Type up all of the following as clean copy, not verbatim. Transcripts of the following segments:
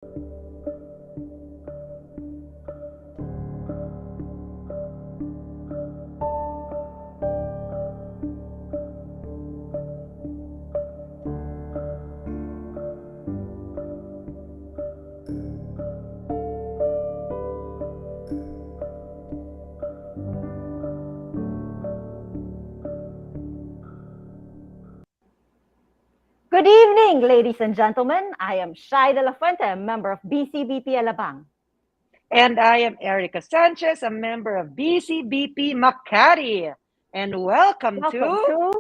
Good evening, ladies and gentlemen. I am Shai De La Fuente, a member of BCBP Alabang. And I am Erica Sanchez, a member of BCBP Makati. And welcome to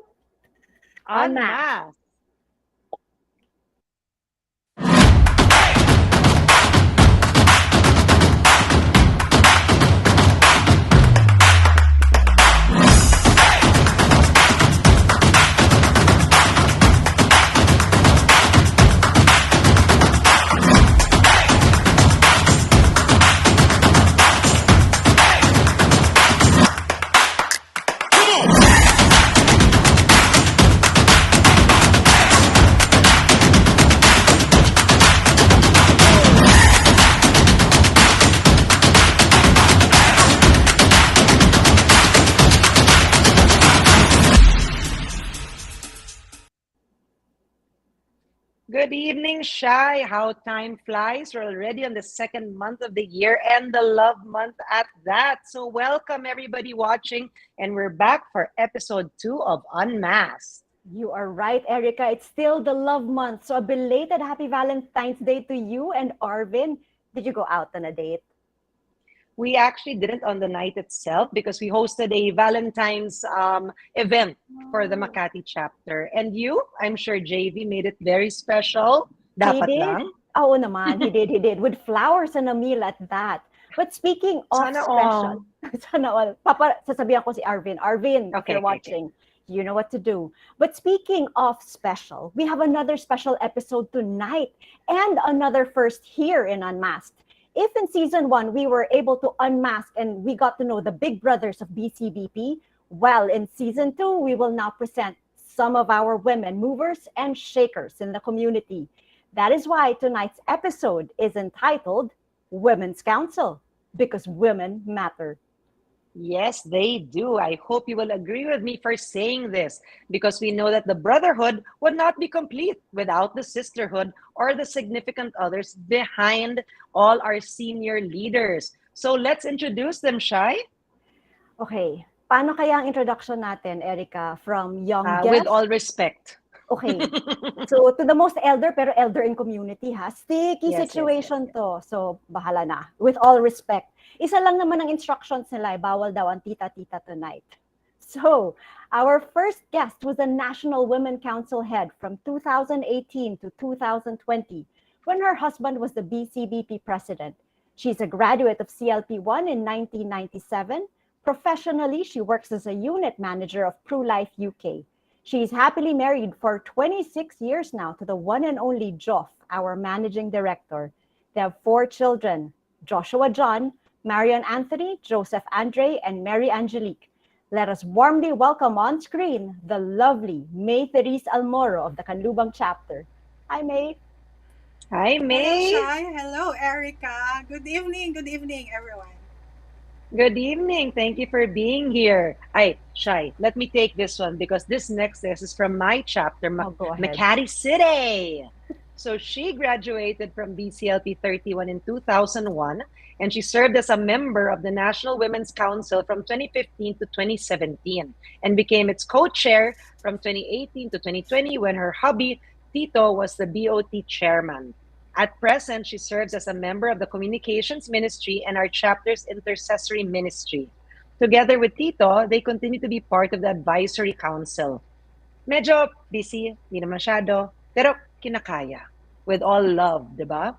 Unmasked. Unmasked. Good evening, Shai. How time flies. We're already on the second month of the year and the love month at that. So welcome everybody watching. And we're back for episode 2 of Unmasked. You are right, Erica. It's still the love month. So a belated happy Valentine's Day to you and Arvin. Did you go out on a date? We actually didn't on the night itself because we hosted a Valentine's event for the Makati chapter. And you, I'm sure JV made it very special. He Dapat did? lang. Oo naman, he did. With flowers and a meal at that. But speaking of Sana special, sana all. Sasabihan ko si Arvin. Arvin, if you're watching, you know what to do. But speaking of special, we have another special episode tonight and another first here in Unmasked. If in season 1 we were able to unmask and we got to know the big brothers of BCBP, well, in season 2 we will now present some of our women movers and shakers in the community. That is why tonight's episode is entitled Women's Council, because women matter. Yes, they do. I hope you will agree with me for saying this because we know that the brotherhood would not be complete without the sisterhood or the significant others behind all our senior leaders. So let's introduce them, Shai. Okay, paano kaya ang introduction natin, Erica, from youngest? With all respect. Okay, so to the most elder, pero elder in community ha. Sticky Yes, situation yes. to. So bahala na. With all respect. Isa lang naman ang instructions nila, bawal daw ang tita-tita tonight. So, our first guest was a National Women Council head from 2018 to 2020, when her husband was the BCBP president. She's a graduate of CLP1 in 1997. Professionally, she works as a unit manager of PruLife UK. She's happily married for 26 years now to the one and only Joff, our managing director. They have 4 children, Joshua John, Marion Anthony, Joseph Andre, and Mary Angelique. Let us warmly welcome on screen the lovely May Therese Almoro of the Canlubang chapter. Hi, May. Hi, May. Hello, Shai. Hello, Erica. Good evening, everyone. Good evening. Thank you for being here. Shai, let me take this one because this next is from my chapter, Go ahead. Makati City. So she graduated from BCLP 31 in 2001, and she served as a member of the National Women's Council from 2015 to 2017, and became its co-chair from 2018 to 2020 when her hubby, Tito, was the BOT chairman. At present, she serves as a member of the Communications Ministry and our chapter's Intercessory Ministry. Together with Tito, they continue to be part of the Advisory Council. Medyo busy, hindi na masyado, pero kinakaya. With all love, diba?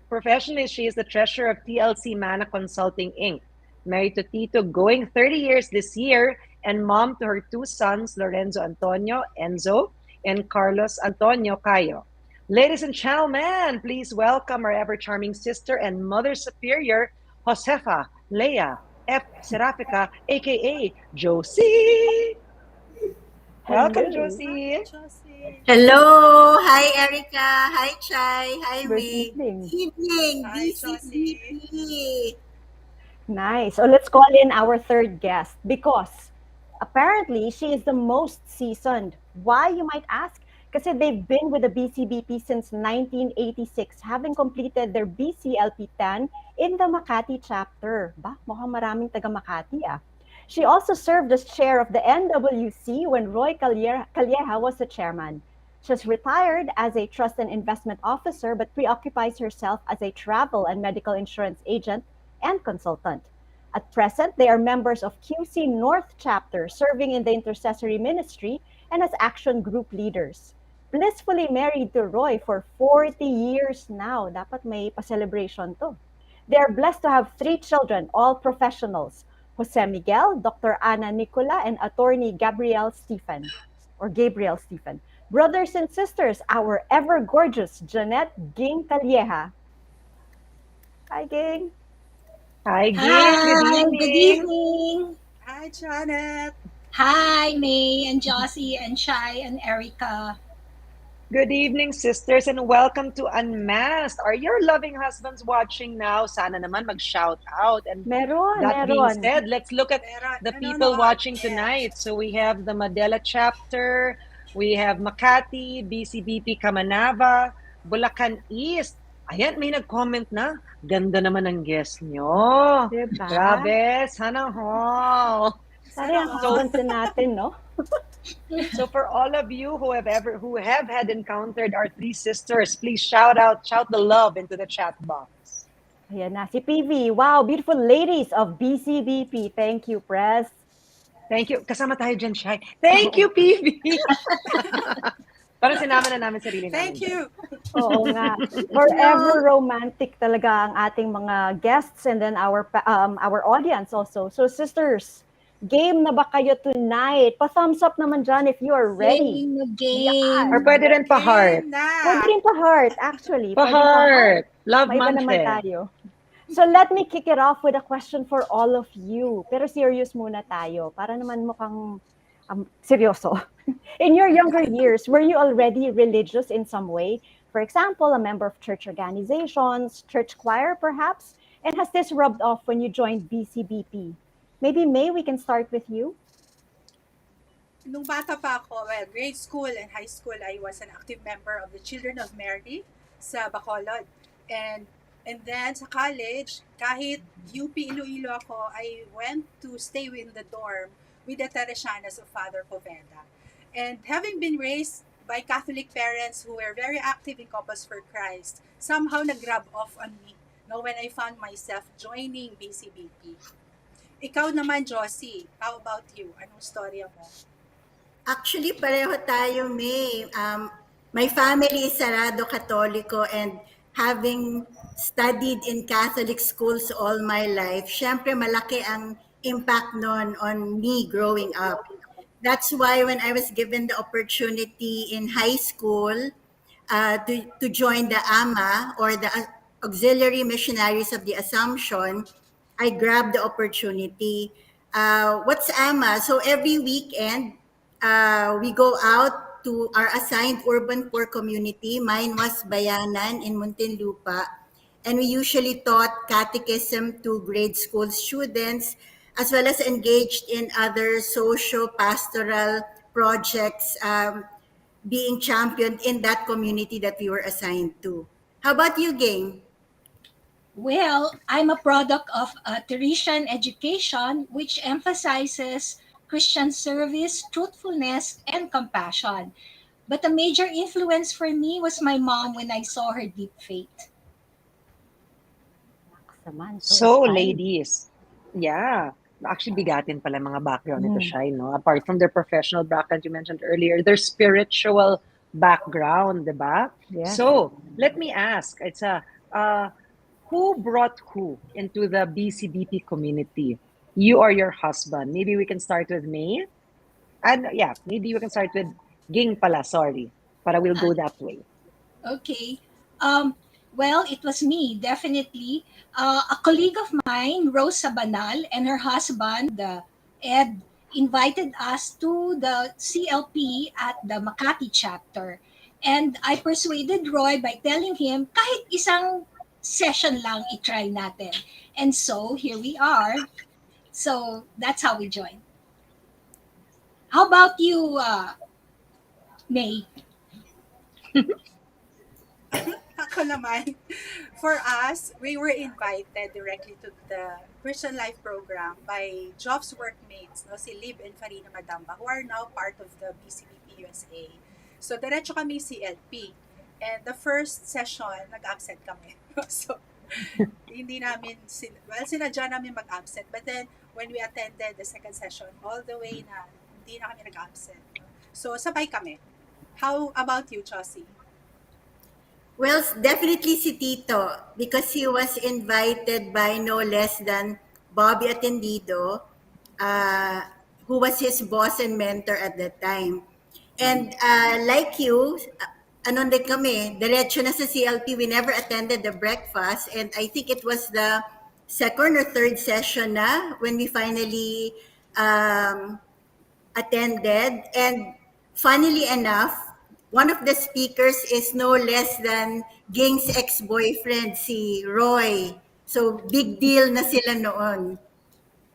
Professionally, she is the treasurer of TLC Mana Consulting Inc., married to Tito going 30 years this year, and mom to her 2 sons, Lorenzo Antonio, Enzo, and Carlos Antonio Cayo. Ladies and gentlemen, please welcome our ever-charming sister and mother superior, Josefa Leia F. Serafica, a.k.a. Josie. Welcome, Hello. Hi, Josie. Josie. Hello! Hi, Erica! Hi, Chai! Hi, Good May! evening. Evening, Hi, Josie. BCBP! Nice. So let's call in our third guest because apparently she is the most seasoned. Why, you might ask? Kasi they've been with the BCBP since 1986, having completed their BCLP 10 in the Makati chapter. Ba, mukhang maraming taga Makati ah. She also served as chair of the NWC when Roy Calleja was the chairman. She's retired as a trust and investment officer but preoccupies herself as a travel and medical insurance agent and consultant. At present, they are members of QC North Chapter, serving in the intercessory ministry and as action group leaders. Blissfully married to Roy for 40 years now. Dapat may pa-celebration to. They are blessed to have 3 children, all professionals. Jose Miguel, Dr. Ana Nicola, and attorney Gabriel Stephen. Brothers and sisters, our ever gorgeous Jeanette Ging Calleja. Hi, Ging. Hi, Ging. Good Hi, good evening. evening. Hi, Janet. Hi, May and Josie and Shai and Erica. Good evening, sisters, and welcome to Unmasked. Are your loving husbands watching now? Sana naman mag-shout out. And Meron, that being meron. said, let's look at Meron, the people nanonood. watching Yes. tonight. So we have the Manila chapter, we have Makati, BCBP Kamanava, Bulacan East. Ayan, may nag-comment na. Ganda naman ang guest nyo. Diba? Grabe, sana all. Sana yung kapansin natin, no? So for all of you who have had encountered our 3 sisters, please shout the love into the chat box. Ayan na, si PV. Wow, beautiful ladies of BCBP. Thank you, Press. Thank you. Kasama tayo dyan, Shai. Thank you, PV. Parang sinama na namin sarili namin. Thank you. Oo nga. Forever romantic talaga ang ating mga guests and then our audience also. So sisters, game na ba kayo tonight? Pa-thumbs up naman dyan if you are ready. Game. Or pwede rin pa-heart. Game na. Pwede rin pa-heart, actually. Pwede Pa-heart. Love Maiba month naman eh. tayo. So let me kick it off with a question for all of you. Pero serious muna tayo para naman mukhang seryoso. In your younger years, were you already religious in some way? For example, a member of church organizations, church choir perhaps? And has this rubbed off when you joined BCBP? Maybe May, we can start with you. Nung bata pa ako, grade school and high school, I was an active member of the Children of Mary sa Bacolod. And then sa college, kahit UP Iloilo ako, I went to stay in the dorm with the Teresianas of Father Poveda. And having been raised by Catholic parents who were very active in Couples for Christ, somehow nag-grab off on me when I found myself joining BCBP. Ikaw naman, Josie, how about you? Anong storya mo? Actually, pareho tayo, May. My family is Sarado Katoliko and having studied in Catholic schools all my life, syempre malaki ang impact nun on me growing up. That's why when I was given the opportunity in high school to join the AMA or the Auxiliary Missionaries of the Assumption, I grabbed the opportunity. What's AMA? So every weekend, we go out to our assigned urban poor community. Mine was Bayanan in Muntinlupa. And we usually taught catechism to grade school students, as well as engaged in other social pastoral projects being championed in that community that we were assigned to. How about you, Ging? Well, I'm a product of Teresian education, which emphasizes Christian service, truthfulness, and compassion. But a major influence for me was my mom when I saw her deep faith. So, inspiring. ladies, yeah. Actually, bigatin pala mga background nito, Shai, no? Apart from their professional background you mentioned earlier, their spiritual background, diba? Yeah. So, let me ask, who brought who into the BCBP community? You or your husband? Maybe we can start with May. And yeah, maybe we can start with Ging pala, sorry. Para we'll go that way. Okay. Well, it was me, definitely. A colleague of mine, Rose Sabanal, and her husband, Ed invited us to the CLP at the Makati chapter. And I persuaded Roy by telling him, kahit isang session lang, i-try natin. And so, here we are. So, that's how we joined. How about you, May? Ako naman, for us, we were invited directly to the Christian Life program by Jobs workmates, no, si Liv and Farina Madamba, who are now part of the BCBP USA. So, diretso kami CLP. And the first session, nag-absent kami. So, hindi namin, sinadya namin mag-absent. But then, when we attended the second session, all the way na, hindi na kami nag-absent. So, sabay kami. How about you, Chossie? Well, definitely si Tito because he was invited by no less than Bobby Atendido, uh, who was his boss and mentor at that time. And like you, ano din kami, diretso na sa CLP, we never attended the breakfast. And I think it was the second or third session na when we finally um, attended. And funnily enough, one of the speakers is no less than Ging's ex-boyfriend, si Roy. So, big deal na sila noon.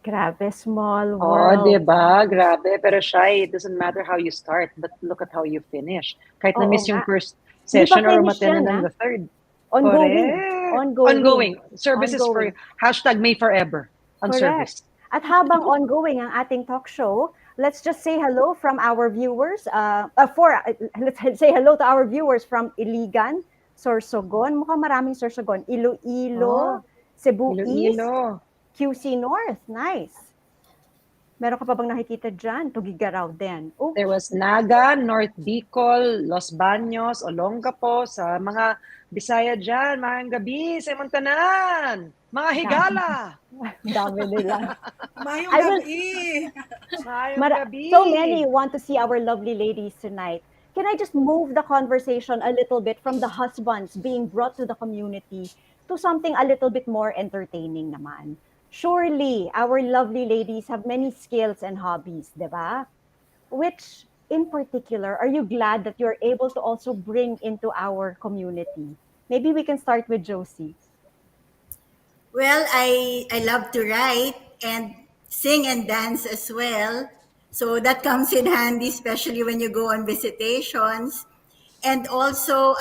Grabe, small Oh, world. diba? Grabe. Pero siya, it doesn't matter how you start, but look at how you finish. Kahit Oo na-miss yung nga. first Hindi pa session or finish umattend yan, na ng ah. the third. Ongoing. Correct. Ongoing. Services Ongoing. for hashtag May Forever on Correct. service. At habang ongoing ang ating talk show, let's just say hello from our viewers. Let's say hello to our viewers from Iligan, Sorsogon. Mukhang maraming Sorsogon. Iloilo, Oh, Cebu East, Iloilo. QC North. Nice. Meron ka pa bang nakikita dyan? Tugigaraw din. Oh, There was Naga, North Bicol, Los Baños, Olongapo, sa mga Bisaya dyan, mga gabi, sa Montanan, mga Higala. dami nila. Mayong I will- gabi! Mayong gabi. So many want to see our lovely ladies tonight. Can I just move the conversation a little bit from the husbands being brought to the community to something a little bit more entertaining naman? Surely, our lovely ladies have many skills and hobbies, di ba? Which, in particular, are you glad that you're able to also bring into our community? Maybe we can start with Josie. Well, I love to write and sing and dance as well. So that comes in handy, especially when you go on visitations. And also,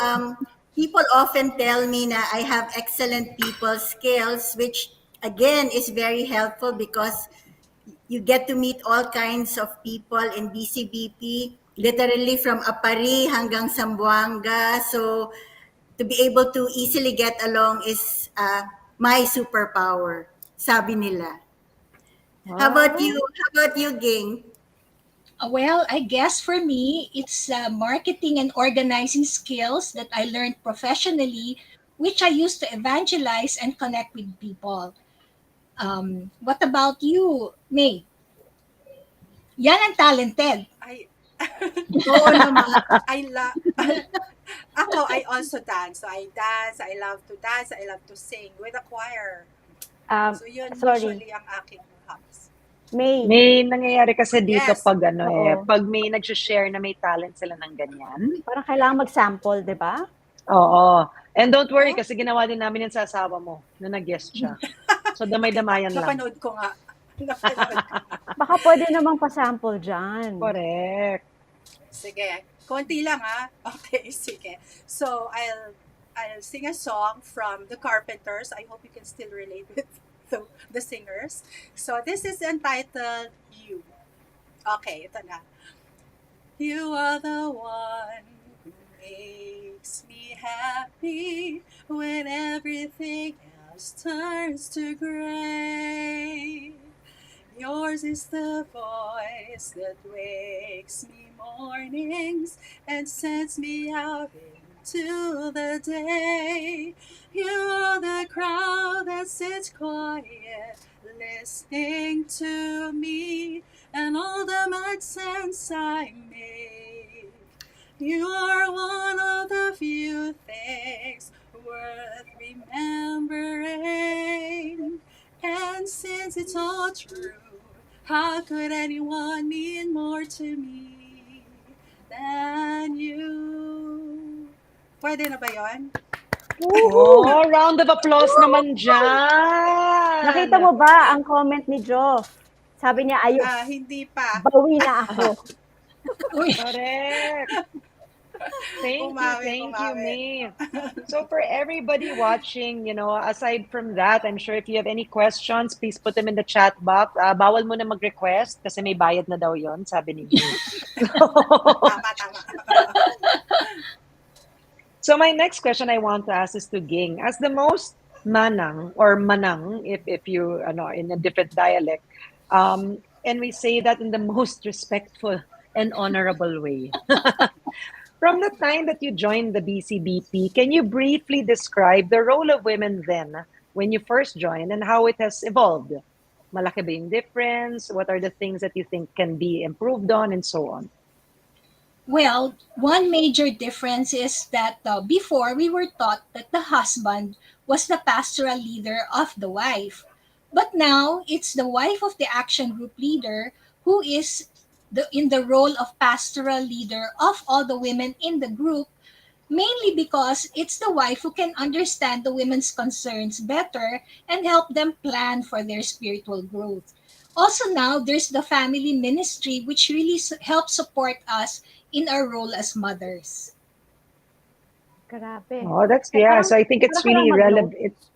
people often tell me that I have excellent people skills, which again is very helpful because you get to meet all kinds of people in BCBP, literally from Apari hanggang Zamboanga. So to be able to easily get along is my superpower, sabi nila. How about you? How about you, Ging? Well, I guess for me, it's marketing and organizing skills that I learned professionally, which I use to evangelize and connect with people. What about you, May? Yan ang talented. Oo naman. I also dance. So I dance, I love to dance, I love to sing with a choir. So yun Sorry, usually ang aking hobbies. May. May nangyayari kasi dito Yes. pag Oo. pag may nag-share na may talent sila ng ganyan. Parang kailangan mag-sample, di ba? Oo. And don't worry kasi ginawa din namin yan sa asawa mo na nag-guest siya. So damay-damayan lang. Napanood ko nga. Napanood ko. Baka pwede namang pa-sample dyan. Correct. Sige. Konti lang ha. Okay, sige. So I'll sing a song from the Carpenters. I hope you can still relate with the singers. So this is entitled You. Okay, ito na. You are the one who makes me happy when everything else turns to gray. Yours is the voice that wakes me mornings and sends me out into the day. You're the crowd that sits quiet, listening to me and all the mad sense I make. You're one of the few things worth remembering. And since it's all true, How could anyone mean more to me than you? Pwede na ba yun? Oh, round of applause naman dyan. Nakita mo ba ang comment ni Joff? Sabi niya, ayos, Hindi pa. bawi na ako. Uy, Correct. Thank Bumawi, you, bumawi. May. So for everybody watching, aside from that, I'm sure if you have any questions, please put them in the chat box. Bawal mo na mag-request kasi may bayad na daw yon, sabi ni May. Tama. So my next question I want to ask is to Ging. As the most manang or manang, if you in a different dialect, and we say that in the most respectful and honorable way. From the time that you joined the BCBP, can you briefly describe the role of women then when you first joined and how it has evolved? Malaki ba yung difference? What are the things that you think can be improved on and so on? well, one major difference is that before we were taught that the husband was the pastoral leader of the wife. But now it's the wife of the action group leader who is in the role of pastoral leader of all the women in the group, mainly because it's the wife who can understand the women's concerns better and help them plan for their spiritual growth. Also, now there's the family ministry, which really helps support us in our role as mothers. Grabe. Oh, that's, yeah. So I think it's really relevant. It's,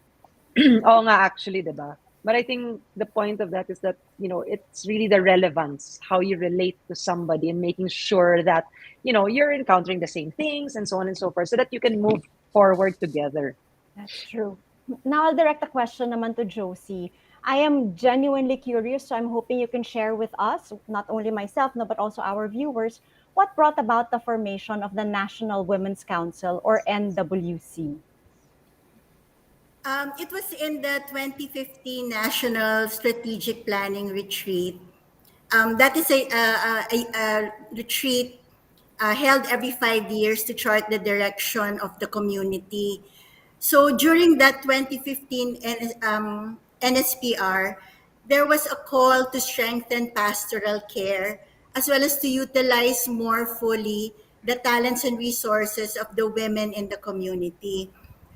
oh nga, actually, diba? But I think the point of that is that, it's really the relevance, how you relate to somebody and making sure that, you're encountering the same things and so on and so forth so that you can move forward together. That's true. Now I'll direct the question naman to Josie. I am genuinely curious, so I'm hoping you can share with us, not only myself, no, but also our viewers, what brought about the formation of the National Women's Council, or NWC? It was in the 2015 National Strategic Planning Retreat. That is a retreat held every 5 years to chart the direction of the community. So during that 2015 NSPR, there was a call to strengthen pastoral care as well as to utilize more fully the talents and resources of the women in the community.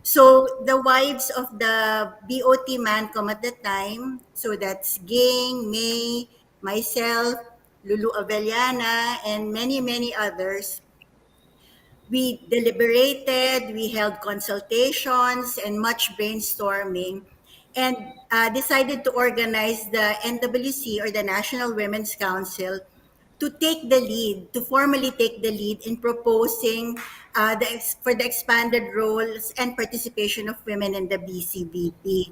So the wives of the BOT Mancom at the time, so that's Ging, May, myself, Lulu Avellana, and many, many others, we deliberated, we held consultations and much brainstorming, and decided to organize the NWC, or the National Women's Council, to take the lead, to formally take the lead in proposing for the expanded roles and participation of women in the BCBP.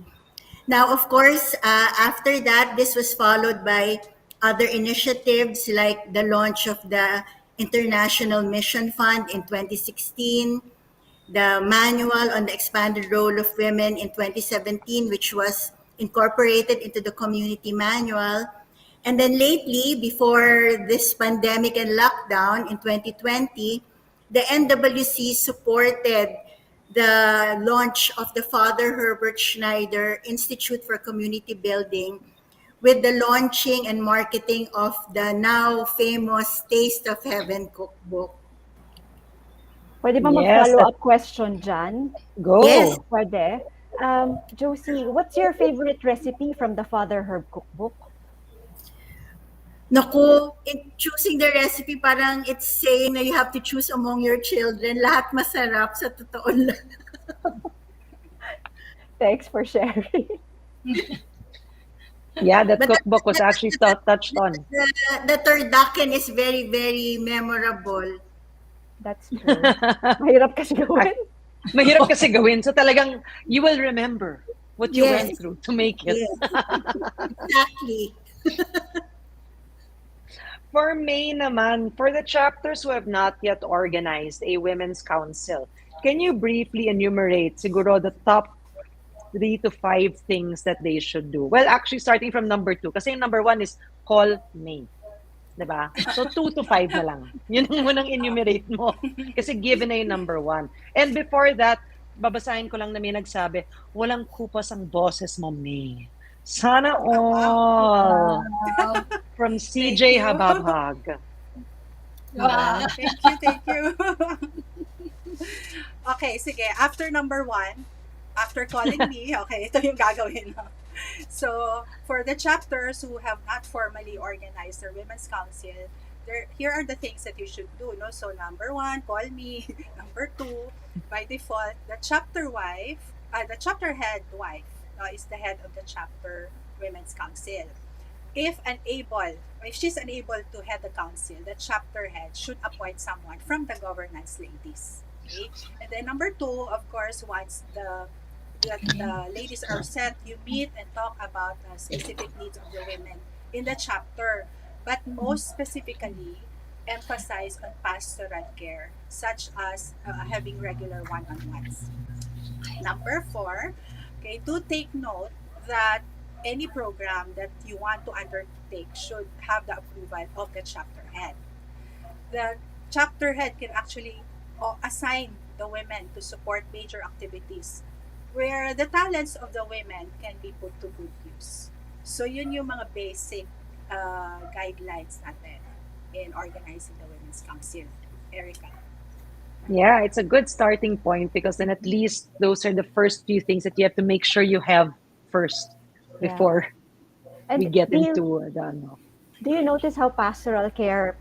Now, of course, after that, this was followed by other initiatives like the launch of the International Mission Fund in 2016, the manual on the expanded role of women in 2017, which was incorporated into the community manual. And then lately, before this pandemic and lockdown in 2020, the NWC supported the launch of the Father Herbert Schneider Institute for Community Building with the launching and marketing of the now famous Taste of Heaven cookbook. Pwede ba Yes, mag-follow-up question dyan? Go. Yes. Pwede. Josie, what's your favorite recipe from the Father Herb cookbook? Naku, in choosing the recipe, parang it's saying na you have to choose among your children. Lahat masarap, sa totoo lang. Thanks for sharing. Yeah, that cookbook was actually touched on. The turducken is very, very memorable. That's true. Mahirap kasi gawin. Mahirap kasi gawin. So talagang you will remember what you went Yes. through to make it. Yes. Exactly. For May naman, for the chapters who have not yet organized a women's council, can you briefly enumerate siguro the top 3 to 5 things that they should do? Well, actually starting from number 2, kasi yung number 1 is call May. Diba? So 2 to 5 na lang. Yun ang munang enumerate mo. Kasi given na yung number 1. And before that, babasahin ko lang na may nagsabi, walang kupas ang boses mo, May. Sana all. Wow. From Thank CJ you. Hababhag. Wow. Thank you, thank you. Okay, sige. After number 1, after calling me, okay, ito yung gagawin mo. So, for the chapters who have not formally organized their women's council, here are the things that you should do. No? So, number 1, call me. Number 2, by default, the chapter head wife is the head of the chapter women's council. If she's unable to head the council, the chapter head should appoint someone from the governance ladies. Okay? And then number 2, of course, once the ladies are set, you meet and talk about the specific needs of the women in the chapter, but most specifically emphasize on pastoral care, such as having regular one-on-ones. Number 4, okay, do take note that any program that you want to undertake should have the approval of the chapter head. The chapter head can actually assign the women to support major activities where the talents of the women can be put to good use. So yun yung mga basic guidelines natin in organizing the Women's Council. Erica. Yeah, it's a good starting point because then at least those are the first few things that you have to make sure you have first Yeah. before we And get do you, into the ano. do you notice how pastoral care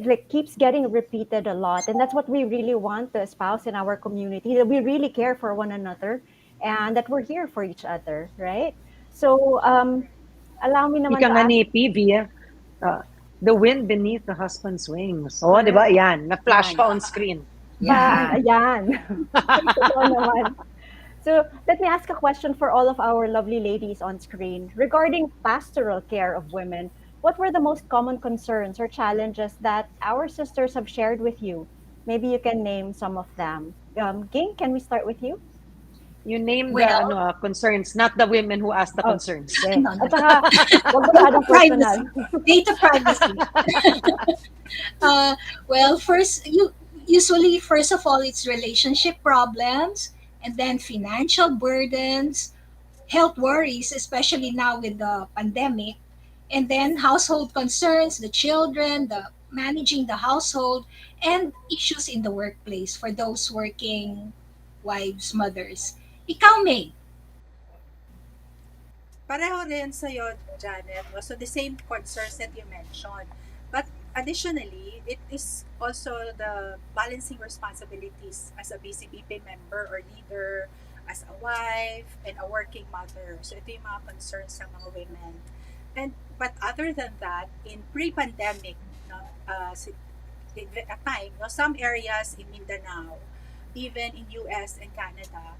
like keeps getting repeated a lot, and that's what we really want to espouse in our community, that we really care for one another and that we're here for each other, right? So allow me naman Ika to nga ask. ni PV, the wind beneath the husband's wings. Oh, di ba? Correct. Yan, na-flash Yan. pa on screen. Ayan. Totoo naman. So let me ask a question for all of our lovely ladies on screen. Regarding pastoral care of women, what were the most common concerns or challenges that our sisters have shared with you? Maybe you can name some of them. Ging, can we start with you? You name the Well, concerns, not the women who asked the Oh, concerns. okay. no, no. At saka, wag masyadong personal. Privacy. Data privacy. Well, usually, first of all, it's relationship problems, and then financial burdens, health worries, especially now with the pandemic, and then household concerns, the children, the managing the household, and issues in the workplace for those working wives, mothers. Ikaw, May. Pareho rin sa'yo, Janet. No? So the same concerns that you mentioned. But additionally, it is also the balancing responsibilities as a BCBP member or leader, as a wife, and a working mother. So ito yung mga concerns ng mga women. But other than that, in pre-pandemic, at time, some areas in Mindanao, even in US and Canada,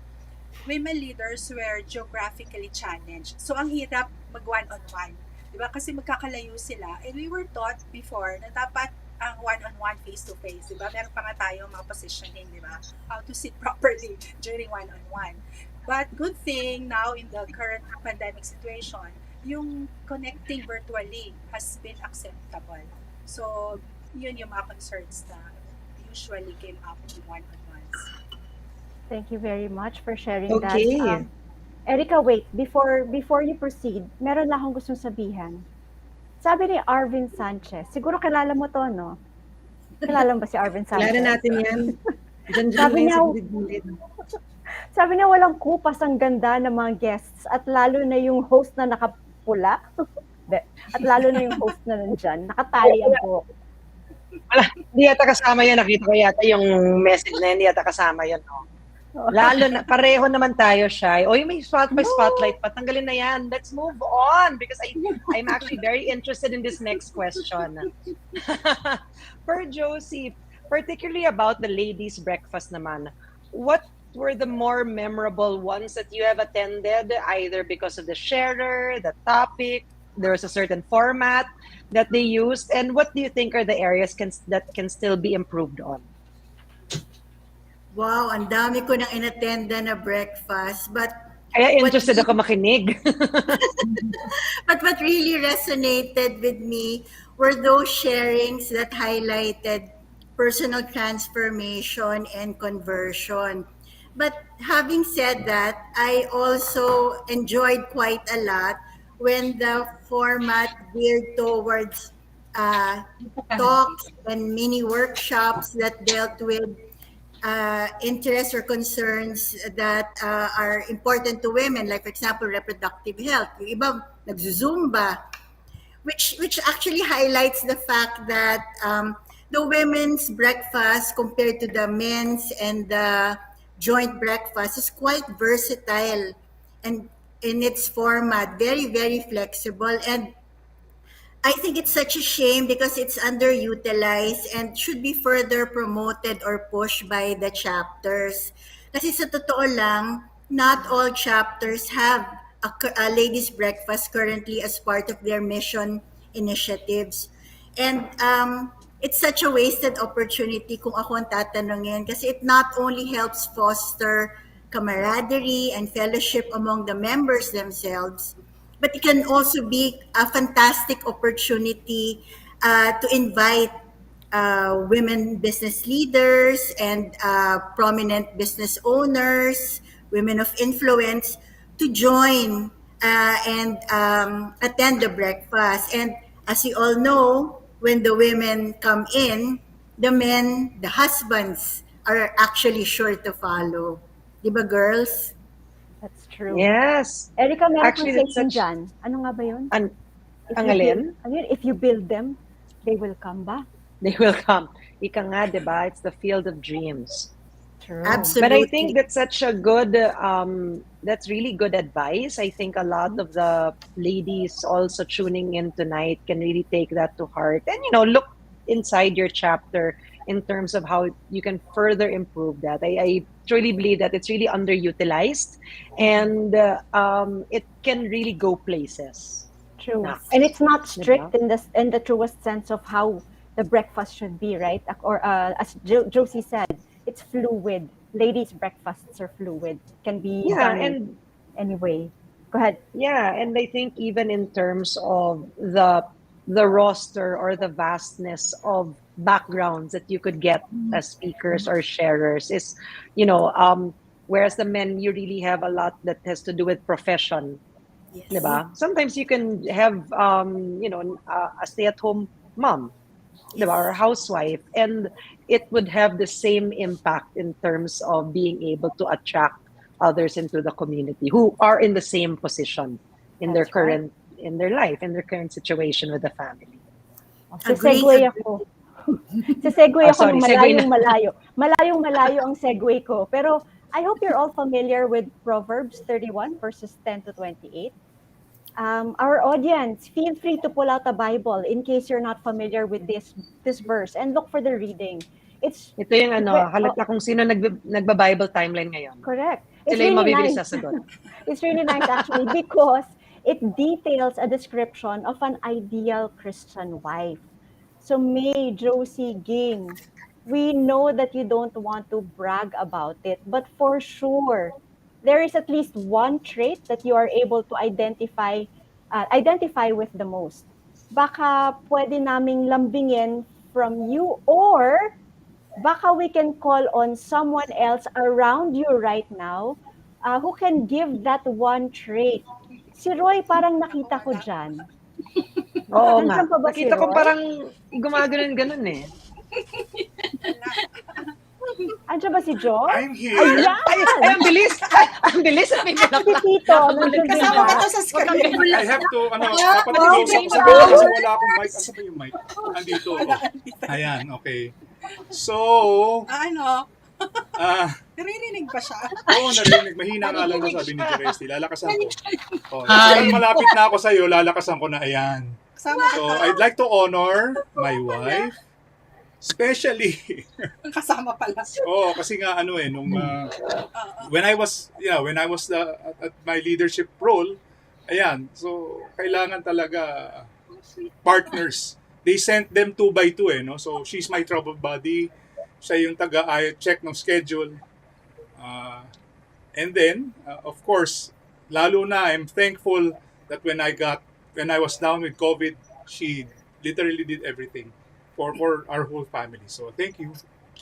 women leaders were geographically challenged. So, ang hirap mag one-on-one. Diba? Kasi magkakalayo sila. And we were taught before na dapat ang one-on-one, face-to-face. Diba? Meron pa nga tayo mga positioning, diba? How to sit properly during one-on-one. But good thing now in the current pandemic situation, yung connecting virtually has been acceptable. So, yun yung mga concerns na usually came up in one-on-ones. Thank you very much for sharing that. Okay. Erica, wait, before you proceed, meron lang akong gustong sabihin. Sabi ni Arvin Sanchez, siguro kilala mo to, no? Kilala mo ba si Arvin Sanchez? Kilala natin yan. Diyan Sabi lang niya, sa gilid-gilid. sabi niya walang kupas ang ganda ng mga guests at lalo na yung host na nakapula. At lalo na yung host na nandyan, nakatali ang buhok. Wala, hindi yata kasama yan. Nakita ko yata yung message na yan. Hindi yata kasama yan. No? Lalo na, pareho naman tayo, Shai. Oy, may spotlight pa. Tanggalin na yan. Let's move on because I'm actually very interested in this next question. For Josie, particularly about the ladies' breakfast naman, what were the more memorable ones that you have attended, either because of the sharer, the topic, there was a certain format that they used, and what do you think are the areas that can still be improved on? Wow, ang dami ko nang inattenda na breakfast. But Kaya interested ako makinig. what really resonated with me were those sharings that highlighted personal transformation and conversion. But having said that, I also enjoyed quite a lot when the format geared towards uh, talks and mini workshops that dealt with interests or concerns that are important to women, like for example, reproductive health. Yung iba nagzuzumba, which actually highlights the fact that the women's breakfast compared to the men's and the joint breakfast is quite versatile and in its format, very flexible. And I think it's such a shame because it's underutilized and should be further promoted or pushed by the chapters. Kasi sa totoo lang, not all chapters have a ladies' breakfast currently as part of their mission initiatives. And it's such a wasted opportunity kung ako ang tatanungin kasi it not only helps foster camaraderie and fellowship among the members themselves, but it can also be a fantastic opportunity to invite women business leaders and prominent business owners, women of influence, to join and attend the breakfast. And as you all know, when the women come in, the men, the husbands, are actually sure to follow. Di ba, girls? That's true. Yes. Erica, meron Actually, kang that's saying such dyan. Ano nga ba yun? an If ang you build, alin? ano yun? If you build them, they will come back. They will come. Ika nga, diba? It's the field of dreams. True. Absolutely. But I think that's such a good, that's really good advice. I think a lot of the ladies also tuning in tonight can really take that to heart and, look inside your chapter in terms of how you can further improve that. I truly believe that it's really underutilized and it can really go places. True. Na. And it's not strict Diba? in the truest sense of how the breakfast should be, right? Or as Josie said, it's fluid. Ladies' breakfasts are fluid. Can be Yeah, done and anyway. Go ahead. yeah, and I think even in terms of the roster or the vastness of backgrounds that you could get as speakers or sharers is, whereas the men you really have a lot that has to do with profession, Yes. diba? Sometimes you can have a stay-at-home mom, diba, or a housewife, and it would have the same impact in terms of being able to attract others into the community who are in the same position in their That's right. current in their life, in their current situation with the family. Sesegue ako. Sesegue ako Sorry, ng segue na. malayong-malayo. Malayong-malayo ang segue ko. Pero I hope you're all familiar with Proverbs 31 verses 10 to 28. Our audience, feel free to pull out a Bible in case you're not familiar with this verse and look for the reading. It's Ito yung halata kung sino nagba-Bible timeline ngayon. correct. It's Sila yung really mabibilis nice. sasagot. It's really nice actually because it details a description of an ideal Christian wife. So May, Josie, Ging, we know that you don't want to brag about it, but for sure, there is at least one trait that you are able to identify with the most. Baka pwede naming lambingin from you, or baka we can call on someone else around you right now who can give that one trait. Si Roy, parang nakita ko dyan. Oo nga. Nandiyan pa ba si Nakita ko Roy? parang gumagano'n eh. Andiyan ba si Joy? I'm here. Ayan! Ay, ang bilis! Ay, ang bilis! May Si Tito, nandiyan din Kasama ba? ko to sa screen. I have to, dapat i-close ako sa video kasi wala akong mic. Asa ba yung mic? Andito. Oh. Ayan, okay. So, Naririnig ba siya? oo, narinig. Mahina nga lang na sabi ni Jeresti. Lalakasan ko. Oh, dahil malapit na ako sa'yo, lalakasan ko na, ayan. Kasama So, ko I'd like to honor my wife. Especially, kasama pala. kasi nga nung when I was at my leadership role, ayan, so kailangan talaga partners. They sent them 2 by 2 no. So she's my trouble buddy. Siya yung check ng schedule. And then of course, lalo na I'm thankful that when I was down with COVID, she literally did everything for our whole family. So thank you.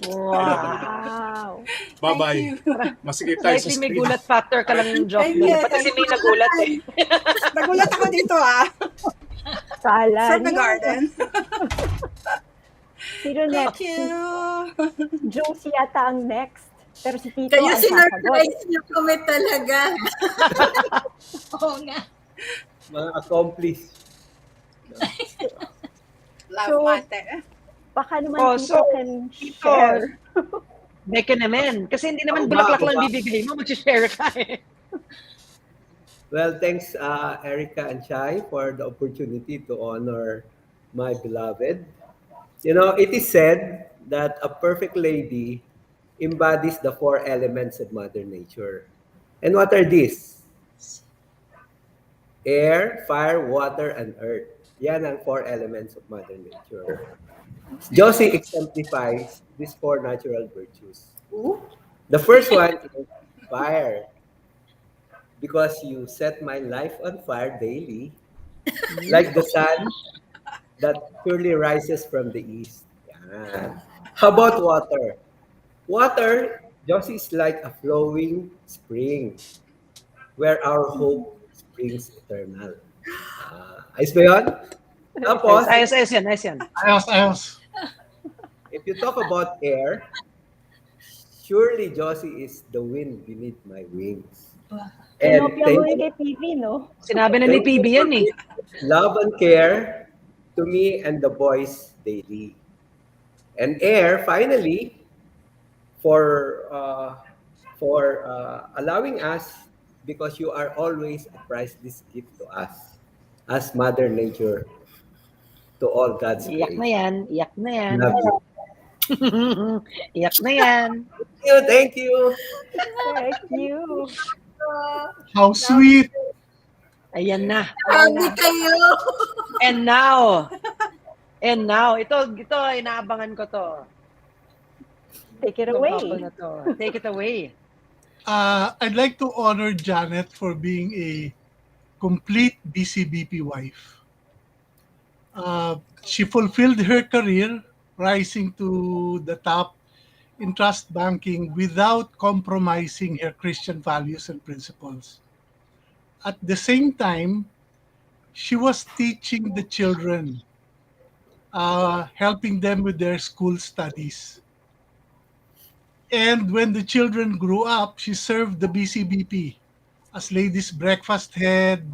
Wow. Wow. Bye-bye. Thank you. Masikip tayo sa Slightly may screen. gulat factor ka lang, Joff. Ay, Dun. Pati si May nagulat eh. Nagulat ako dito Sala From the niyo. garden. Sino Thank next? you. Josie yata ang next. Pero si Tito Kayo ang sasagot. sinurprise niyo kami talaga. Oo nga. Mga accomplice. Love So, mate. Baka naman Oh, Tito so, can Tito, share. Beke naman. Kasi hindi naman Ako ba, bulaklak ako lang ba? bibigay mo. Mag-share ka eh. Well, thanks Erica and Chai for the opportunity to honor my beloved. You know, it is said that a perfect lady embodies the four elements of Mother Nature. And what are these? Air, fire, water, and earth. Yan ang four elements of Mother Nature. Josie exemplifies these four natural virtues. The first one is fire. Because you set my life on fire daily, like the sun that surely rises from the east. Yan. How about water? Water, Josie, is like a flowing spring where our hope springs eternal. Ayos ba yun? Tapos, Ayos yan, ayos yan. Ayos. if you talk about air, surely Josie is the wind beneath my wings. And Kinopya mo yung kay PV, no? Sinabi na ni PB yan eh. love and care to me and the boys daily. And air, finally, for allowing us, because you are always a priceless gift to us, as Mother Nature, to all God's Iyak na creation. yan, iyak na yan. Love you. Iyak na yan. Thank you. Thank you. How sweet. Ayan na. Sabi kayo. And now, ito, inaabangan ko to. Take it Itong away. couple na to. Take it away. I'd like to honor Janet for being a complete BCBP wife. She fulfilled her career, rising to the top in trust banking without compromising her Christian values and principles. At the same time, she was teaching the children, helping them with their school studies. And when the children grew up, she served the BCBP as ladies' breakfast head.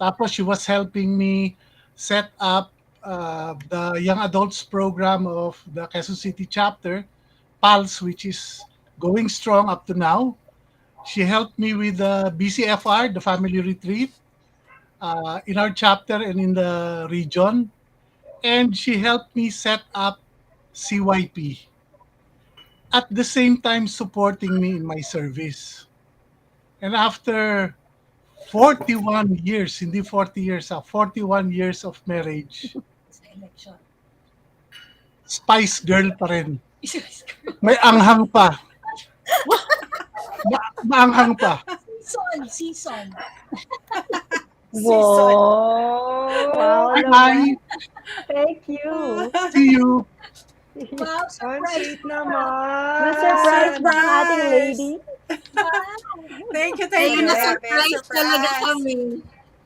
Tapos she was helping me set up the young adults program of the Quezon City chapter, PALS, which is going strong up to now. She helped me with the BCFR, the family retreat, in our chapter and in the region. And she helped me set up CYP. At the same time supporting me in my service. And after 41 years, hindi 40 years, 41 years of marriage, Sa election. Spice Girl pa rin. May anghang pa. Maanghang pa. Season. Wow. Wow Hi, naman. Thank you. see you. Wow, Ang surprise. sweet naman. Na-surprise ba ang ating lady? Thank you, Ayun, Grabe, na-surprise talaga surprise. kami.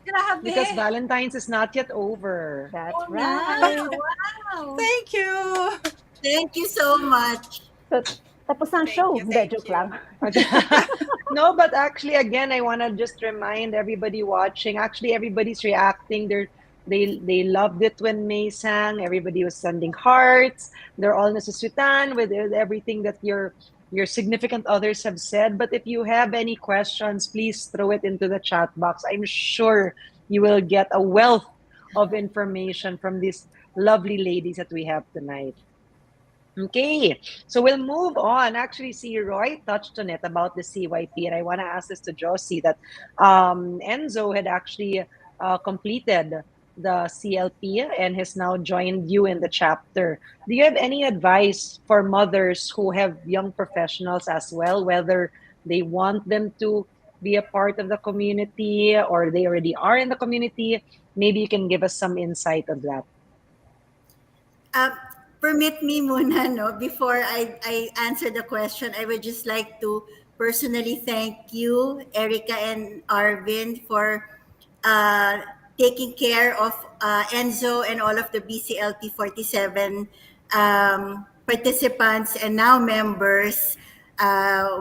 Grabe. Because Valentine's is not yet over. That's Oo right. nga. Wow. Thank you. Thank you so much. So, tapos ang Thank show. you, Hindi, thank joke you. lang. No, but actually, again, I want to just remind everybody watching. Actually, everybody's reacting. They loved it when May sang. Everybody was sending hearts. They're all nasusutan with everything that your significant others have said. But if you have any questions, please throw it into the chat box. I'm sure you will get a wealth of information from these lovely ladies that we have tonight. Okay, so we'll move on. Actually, see, Roy touched on it about the CYP, and I want to ask this to Josie that Enzo had actually completed the CLP and has now joined you in the chapter. Do you have any advice for mothers who have young professionals as well, whether they want them to be a part of the community or they already are in the community? Maybe you can give us some insight of that. permit me muna, no, before I answer the question, I would just like to personally thank you, Erica and Arvin, for uh, taking care of Enzo and all of the BCLP 47 participants and now members.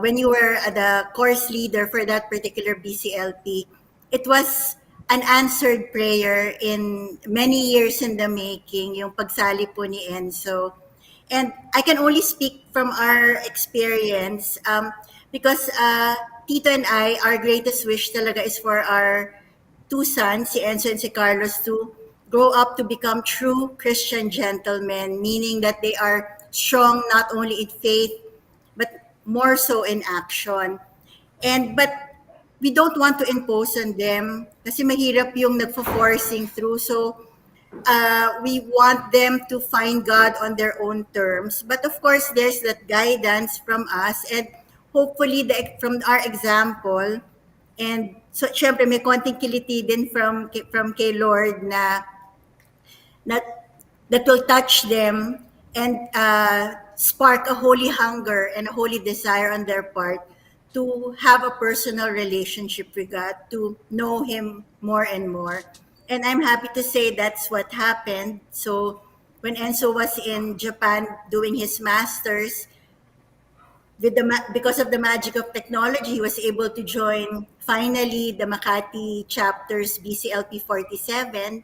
When you were the course leader for that particular BCLP, it was an answered prayer in many years in the making, yung pagsali po ni Enzo. And I can only speak from our experience because Tito and I, our greatest wish talaga is for our two sons, si Enzo and si Carlos, to grow up to become true Christian gentlemen, meaning that they are strong not only in faith, but more so in action. But we don't want to impose on them kasi mahirap yung nagfo-forcing through. So we want them to find God on their own terms. But of course, there's that guidance from us and hopefully from our example. And so, syempre, may konting kiliti din from kay Lord na that will touch them and spark a holy hunger and a holy desire on their part to have a personal relationship with God, to know Him more and more. And I'm happy to say that's what happened. So when Enzo was in Japan doing his master's, because of the magic of technology, he was able to join finally the Makati chapter's BCLP 47.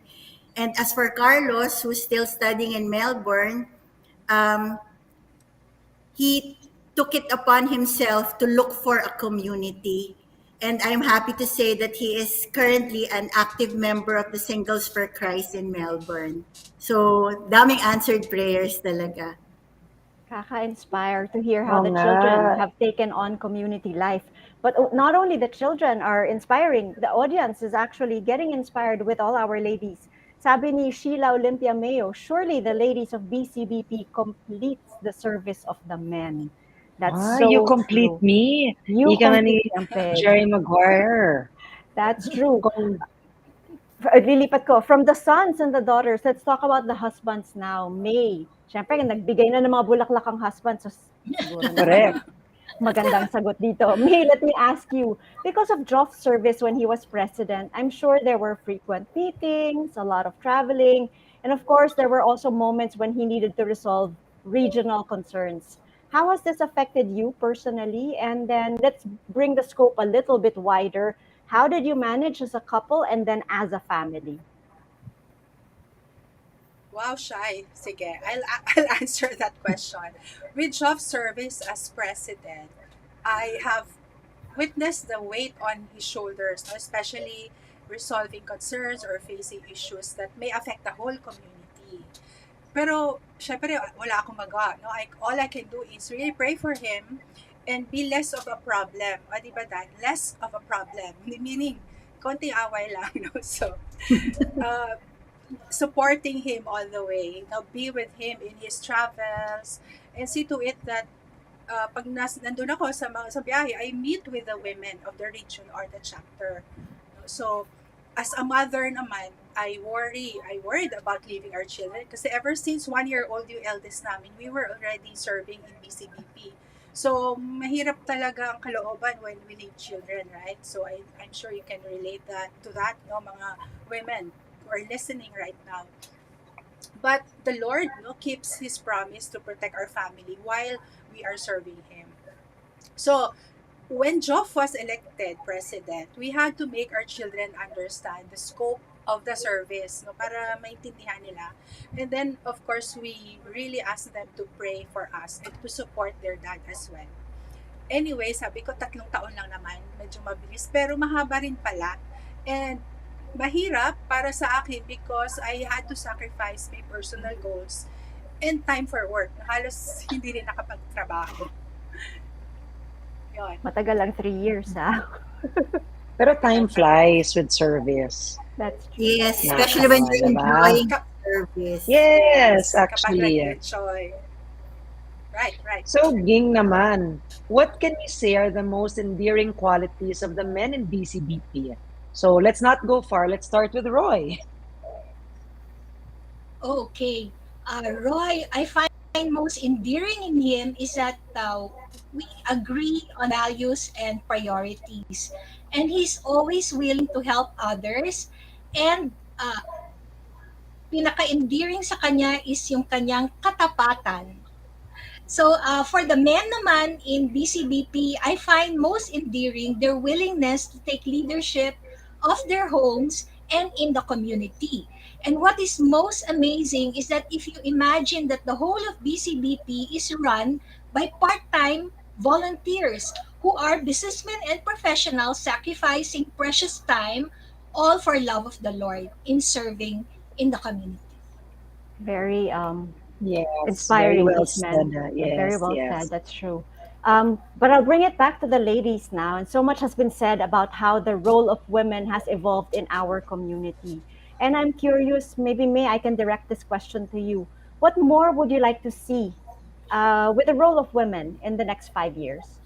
And as for Carlos, who's still studying in Melbourne, he took it upon himself to look for a community. And I'm happy to say that he is currently an active member of the Singles for Christ in Melbourne. So, daming answered prayers talaga. Kaka-inspire to hear how Oo the nga. children have taken on community life. But not only the children are inspiring, the audience is actually getting inspired with all our ladies. Sabi ni Sheila Olympia Mayo, surely the ladies of BCBP completes the service of the men. That's so You complete true. me. You Ika nga ni complete ang peg. Jerry Maguire. That's true. Kung Lilipat ko. From the sons and the daughters, let's talk about the husbands now. May. Siyempre, nagbigay na ng mga bulaklak ang husband. So, siguro correct. magandang sagot dito. May, let me ask you, because of Joff's service when he was president, I'm sure there were frequent meetings, a lot of traveling, and of course, there were also moments when he needed to resolve regional concerns. How has this affected you personally? And then let's bring the scope a little bit wider. How did you manage as a couple and then as a family? Wow, Shai. Sige, I'll answer that question. With job service as president, I have witnessed the weight on his shoulders, especially resolving concerns or facing issues that may affect the whole community. Pero, syempre, wala akong magawa. No? All I can do is really pray for him and be less of a problem. O, di ba, Dad? Less of a problem. Meaning, konting away lang. No? So, supporting him all the way. Now, be with him in his travels and see to it that pag nandun ako sa biyahe, I meet with the women of the region or the chapter. So, as a mother naman, I worried about leaving our children kasi ever since 1-year-old yung eldest namin, we were already serving in BCBP. So, mahirap talaga ang kalooban when we leave children, right? So, I'm sure you can relate to that, no, mga women who are listening right now. But the Lord keeps His promise to protect our family while we are serving Him. So, when Joff was elected president, we had to make our children understand the scope of the service, para maintindihan nila. And then, of course, we really asked them to pray for us and to support their dad as well. Anyway, sabi ko 3 taon lang naman, medyo mabilis, pero mahaba rin pala. And mahirap para sa akin because I had to sacrifice my personal goals and time for work. Halos hindi rin nakapagtrabaho. Yun. Matagal lang 3 years, ha? Pero time flies with service. That's true. Yes, especially when you're enjoying service. Yes, Kapag actually. nag-enjoy. Right. So, Ging naman, what can you say are the most endearing qualities of the men in BCBP? So, let's not go far. Let's start with Roy. Okay. Roy, I find most endearing in him is that we agree on values and priorities. And he's always willing to help others. And pinaka-endearing sa kanya is yung kanyang katapatan. So for the men naman in BCBP, I find most endearing their willingness to take leadership of their homes and in the community. And what is most amazing is that if you imagine that the whole of BCBP is run by part-time volunteers who are businessmen and professionals sacrificing precious time all for love of the Lord in serving in the community. Very Yes, very inspiring, well these said. men. Very Yes, well said. yes. That's true. But I'll bring it back to the ladies now. And so much has been said about how the role of women has evolved in our community. And I'm curious, maybe May, I can direct this question to you. What more would you like to see with the role of women in the next 5 years?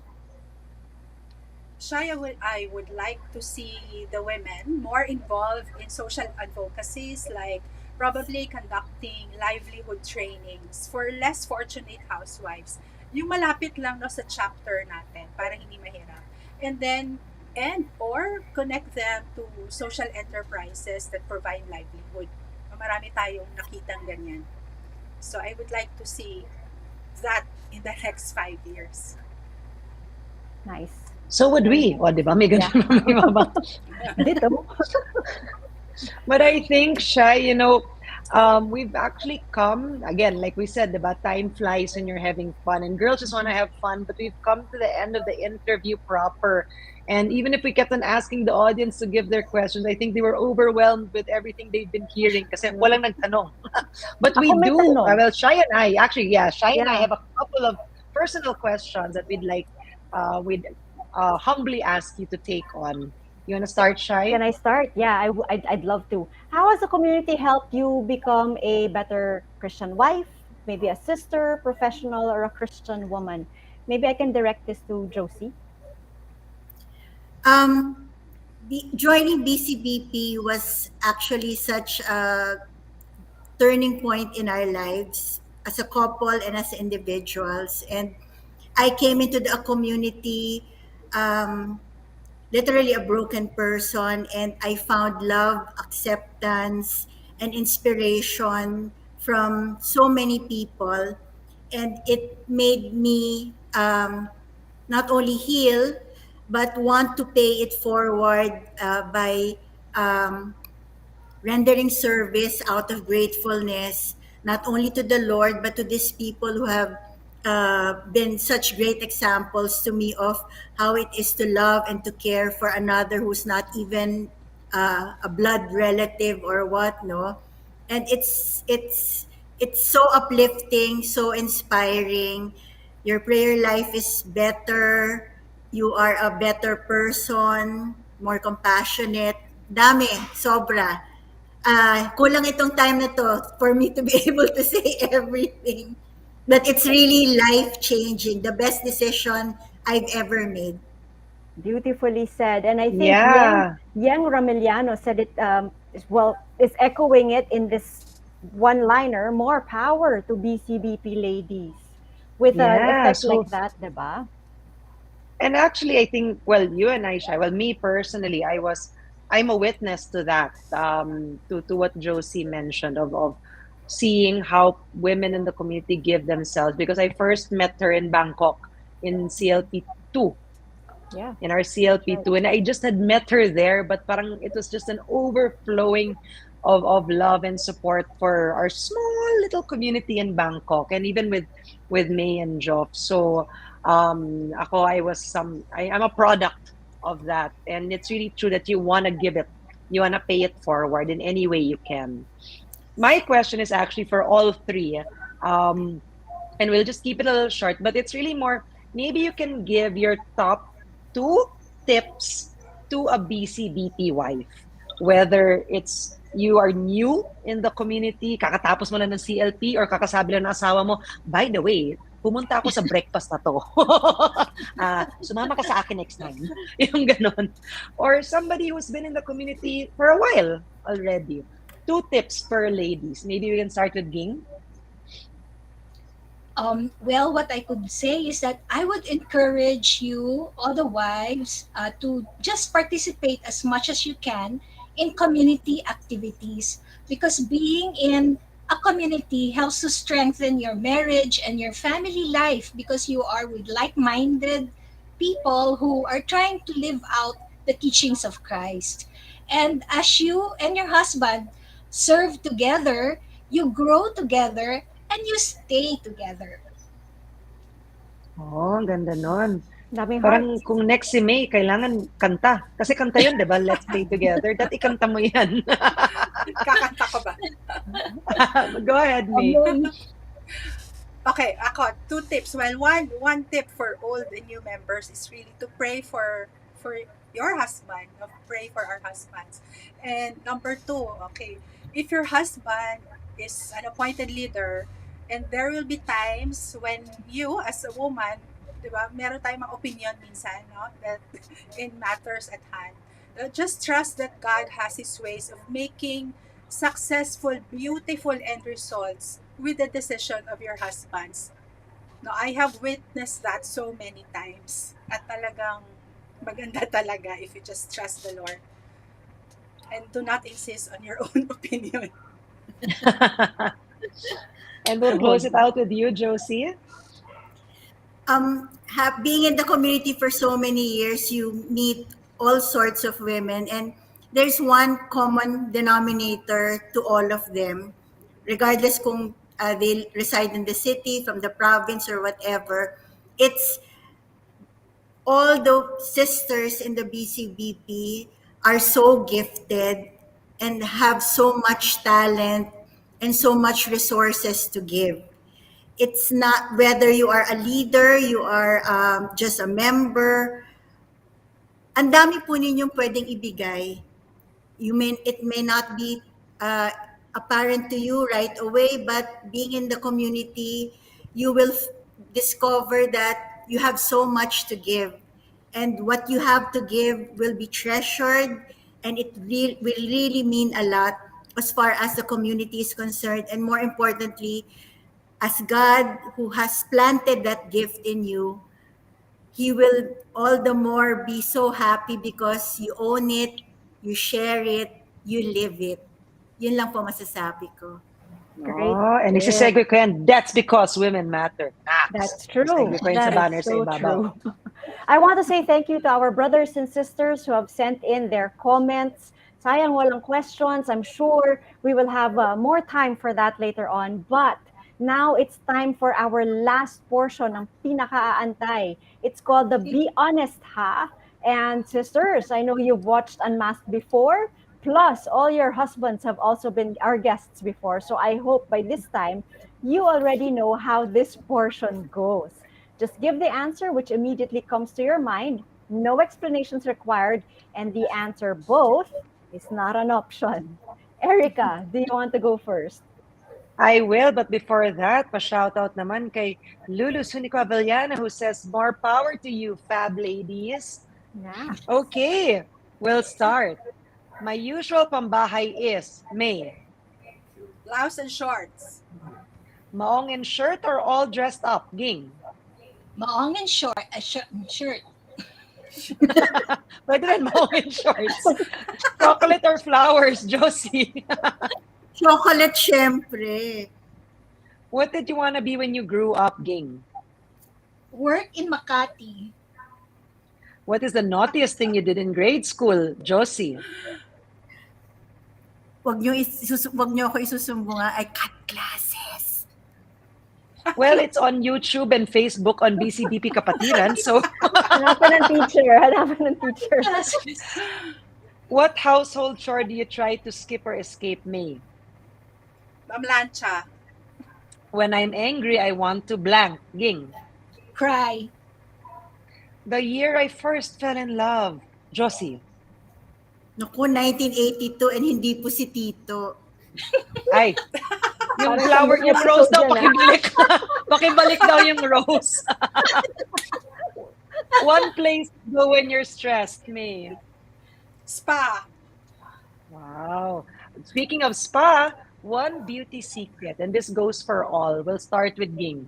Shai, I would like to see the women more involved in social advocacies, like probably conducting livelihood trainings for less fortunate housewives. Yung malapit lang no sa chapter natin para hindi mahirap. And then and or connect them to social enterprises that provide livelihood. Marami tayong nakitang ganyan. So I would like to see that in the next 5 years. Nice. So would we. O, di ba? May ganun pa may mama. Dito. But I think, Shai, we've actually come, again, like we said, about time flies when you're having fun. And girls just want to have fun, but we've come to the end of the interview proper. And even if we kept on asking the audience to give their questions, I think they were overwhelmed with everything they've been hearing kasi walang nagtanong. But we Ako may do, tanong. well, Shai and I, actually, yeah, Shai and I Yeah. have a couple of personal questions that we'd humbly ask you to take on. You want to start, Shai? Can I start? Yeah, I'd love to. How has the community helped you become a better Christian wife, maybe a sister, professional, or a Christian woman? Maybe I can direct this to Josie. Joining BCBP was actually such a turning point in our lives as a couple and as individuals. And I came into the community literally a broken person, and I found love, acceptance, and inspiration from so many people. And it made me not only heal, but want to pay it forward by um, rendering service out of gratefulness, not only to the Lord, but to these people who have been such great examples to me of how it is to love and to care for another who's not even a blood relative or what, no? And it's so uplifting, so inspiring. Your prayer life is better. You are a better person, more compassionate. Dami, sobra. Kulang itong time na to for me to be able to say everything. But it's really life-changing, the best decision I've ever made. Beautifully said. And I think Yeah. Yang Ramiliano said it, is echoing it in this one-liner, more power to BCBP ladies. With an Yeah, effect so like that, diba? and actually I think well you and I, Shai, well me personally, I'm a witness to that, to what Josie mentioned of seeing how women in the community give themselves because I first met her in Bangkok in CLP2 Yeah. in our CLP2 and I just had met her there but parang it was just an overflowing of love and support for our small little community in Bangkok and even with May and Joff. So ako I'm a product of that and it's really true that you want to pay it forward in any way you can. My question is actually for all three. And we'll just keep it a little short, but it's really more maybe you can give your top two tips to a BCBP wife, whether it's you are new in the community, kakatapos mo lang ng CLP, or kakasabi lang ng asawa mo, by the way, pumunta ako sa breakfast na to. Sumama ka sa akin next time. Yung ganon. Or somebody who's been in the community for a while already. Two tips for ladies. Maybe we can start with Ging. Well, what I could say is that I would encourage you, all the wives, to just participate as much as you can in community activities, because being in a community helps to strengthen your marriage and your family life, because you are with like minded people who are trying to live out the teachings of Christ. And as you and your husband serve together, you grow together and you stay together. Oh, ang ganda nun. Daming Parang hearts. kung next si May, kailangan kanta. Kasi kanta yun, di ba? Let's Stay Together. That ikanta mo yan. Kakanta ko ba? Go ahead, May. Okay, ako, two tips. Well, one tip for old and new members is really to pray for your husband, pray for our husbands. And number two, okay, if your husband is an appointed leader, and there will be times when you as a woman, di ba, meron tayong mga opinion minsan, no, that in matters at hand. Just trust that God has His ways of making successful, beautiful end results with the decision of your husbands. No, I have witnessed that so many times. At talagang maganda talaga if you just trust the Lord. And do not insist on your own opinion. And we'll close it out with you, Josie. Being in the community for so many years, you meet all sorts of women, and there's one common denominator to all of them, regardless kung they reside in the city, from the province, or whatever. It's all the sisters in the BCBP are so gifted and have so much talent and so much resources to give. It's not whether you are a leader, you are just a member. Ang dami po ninyong pwedeng ibigay. It may not be apparent to you right away, but being in the community, you will discover that you have so much to give. And what you have to give will be treasured, and it will really mean a lot as far as the community is concerned. And more importantly, as God who has planted that gift in you, He will all the more be so happy because you own it, you share it, you live it. Yun lang po masasabi ko. Great Oh, and tip. isisegue ko yan, that's because women matter. That's true. Isisegue ko yun sa That banner is sa so ibabaw. true. I want to say thank you to our brothers and sisters who have sent in their comments. Sayang walang questions. I'm sure we will have more time for that later on. But now it's time for our last portion ng pinakaaantay. It's called the Be Honest Ha. And sisters, I know you've watched Unmasked before. Plus, all your husbands have also been our guests before. So I hope by this time, you already know how this portion goes. Just give the answer which immediately comes to your mind. No explanations required. And the answer both is not an option. Erica, do you want to go first? I will, but before that, pa-shoutout naman kay Lulu Sunico Avellana who says, more power to you, fab ladies. Yeah. Okay, we'll start. My usual pambahay is, May, Blouse and shorts. maong in shirt or all dressed up, Ging? Maong and short, shirt. Pwede rin maong in shorts. Chocolate or flowers, Josie? Chocolate, syempre. What did you want to be when you grew up, Ging? Work in Makati. What is the naughtiest thing you did in grade school, Josie? Wag niyo ako isusumbong, I cut classes. Well, it's on YouTube and Facebook on BCBP Kapatiran. So, Hanapan ng teacher. Hanapan ng teacher. what household chore do you try to skip or escape, May? Mamlancha. When I'm angry, I want to blank, Ging. Cry. The year I first fell in love, Josie. Naku, 1982 and hindi po si Tito. Ay, yung Parang flower, isang yung rose episode daw, yan, ah. pakibalik. Pakibalik daw yung rose. One place to go when you're stressed, May. Spa. Wow. Speaking of spa, one beauty secret, and this goes for all. We'll start with Ging.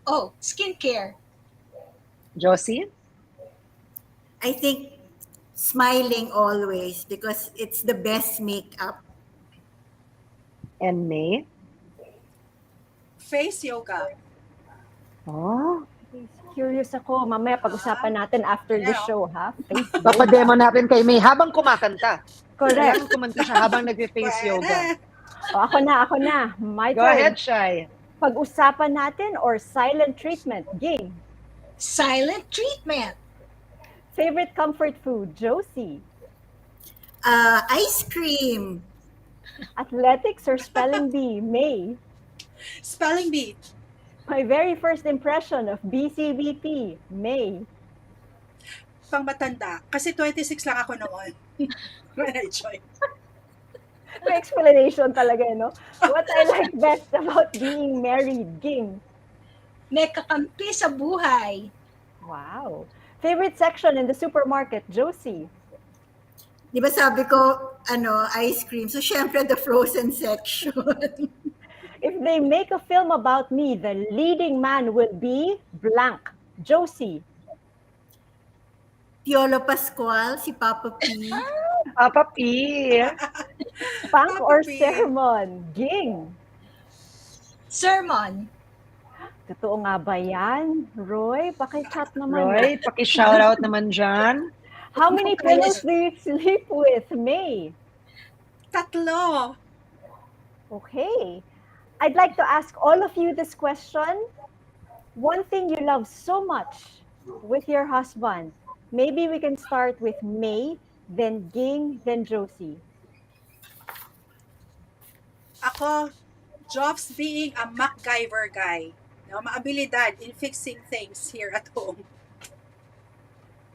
Oh, skincare. Josie? I think smiling always because it's the best makeup. And May? Face yoga. Oh, Curious ako. Mamaya pag-usapan natin after the Yeah. show, ha? Face yoga. papademo natin kay May habang kumakanta. Correct. Kailangan kumanta siya habang nag-face yoga. O, ako na. My Go turn. ahead, Shai. Pag-usapan natin or silent treatment? Game. Silent treatment. Favorite comfort food? Josie. Ice cream. Athletics or spelling bee? May. Spelling bee. My very first impression of BCBP? May. Pang matanda. Kasi 26 lang ako noon. When I joined. May explanation talaga, no? What I like best about being married? Ging. May kakampi sa buhay. Wow. Favorite section in the supermarket? Josie. Di ba sabi ko, ice cream. So, syempre, the frozen section. If they make a film about me, the leading man will be blank. Josie. Piolo Pascual, si Papa P. Papa P. Punk or Papa P. sermon? Ging. Sermon. Totoo nga ba yan? Roy, paki-chat naman. Roy, paki-shoutout naman dyan. How many pillows do you sleep with, May? 3. Okay. I'd like to ask all of you this question. One thing you love so much with your husband. Maybe we can start with May, then Ging, then Josie. Ako, Jobs being a MacGyver guy. No, maabilidad in fixing things here at home.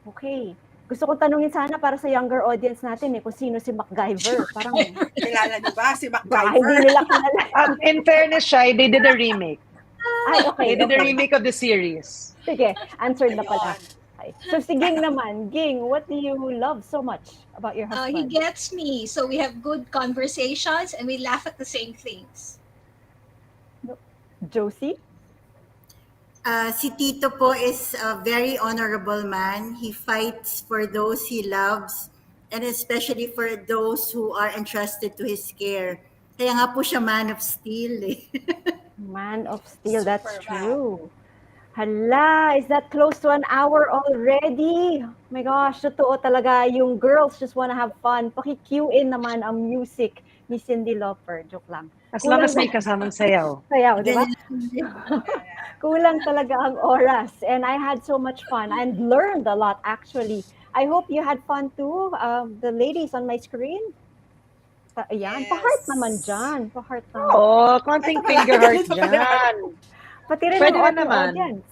Okay. Gusto kong tanungin sana para sa younger audience natin kung sino si MacGyver. Parang Kilala niyo ba si baka hindi MacGyver? nila kilala. In fairness, Shai, they did a remake. Ay, okay. They did a okay. remake of the series. Sige, answered na pala. Ayun. Okay. So si Ging naman. Ging, what do you love so much about your He husband? gets me. So we have good conversations and we laugh at the same things. Josie? Si Tito po is a very honorable man. He fights for those he loves and especially for those who are entrusted to his care. Kaya nga po siya man of steel eh. Man of Steel, that's Superman. true. Hala, is that close to an hour already? Oh my gosh, totoo talaga. Yung girls just wanna have fun. Paki-cue in naman ang music ni Cyndi Lauper. Joke lang. As long as may kasamang sayaw. Sayaw, di ba? Kulang talaga ang oras. And I had so much fun and learned a lot actually. I hope you had fun too. The ladies on my screen. Ayan, Yes. pa-heart naman dyan. Pa-heart naman. Oh, konting Ito pala. finger heart Ito pala. dyan. Pati rin Pwede ang na audio naman. audience.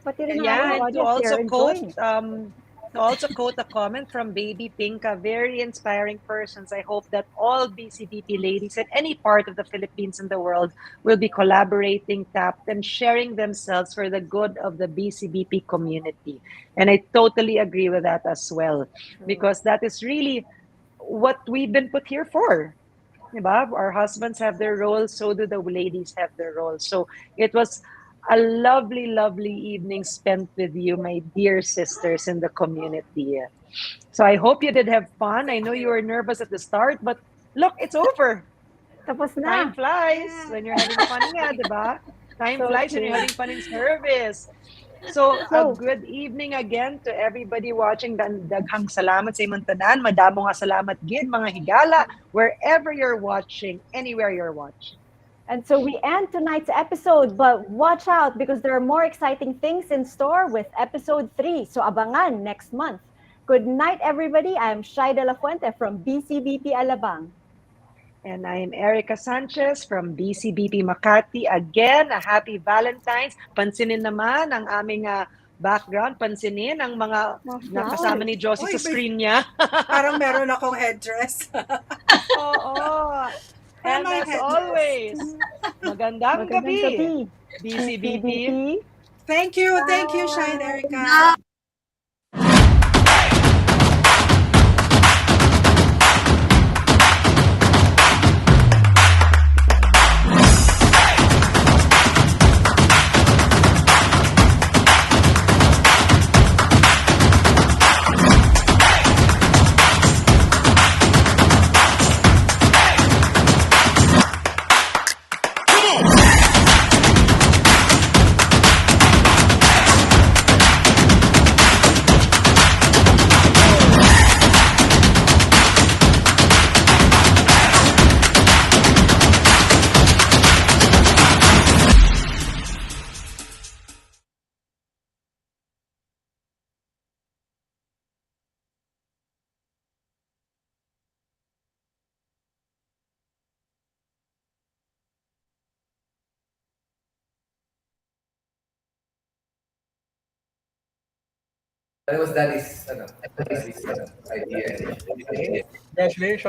Pati rin ang Yeah, audio to audience. also They're quote enjoying. to also quote a comment from Baby Pinka, very inspiring persons. I hope that all BCBP ladies at any part of the Philippines and the world will be collaborating, tapped, and sharing themselves for the good of the BCBP community. And I totally agree with that as well, because that is really what we've been put here for. Diba? Our husbands have their roles, so do the ladies have their roles. So it was a lovely, lovely evening spent with you, my dear sisters in the community. So I hope you did have fun. I know you were nervous at the start, but look, it's over. Tapos na. Time flies when you're having fun nga, diba? Time So flies when true. you're having fun in service. So, So- a good evening again to everybody watching. Daghang salamat sa imong tanan. Madamo nga salamat gid mga higala wherever you're watching, anywhere you're watching. And so we end tonight's episode, but watch out because there are more exciting things in store with episode 3. So abangan next month. Good night, everybody. I'm Shai De La Fuente from BCBP Alabang. And I am Erica Sanchez from BCBP Makati. Again, a happy Valentine's. Pansinin naman ang aming background. Pansinin ang mga nakasama ni Josie Oy, sa screen niya. Parang meron akong headdress. Oo. And my as headdress. always, magandang gabi. gabi. BCBP. Thank you, Shai and Erica. That is idea. Congratulations.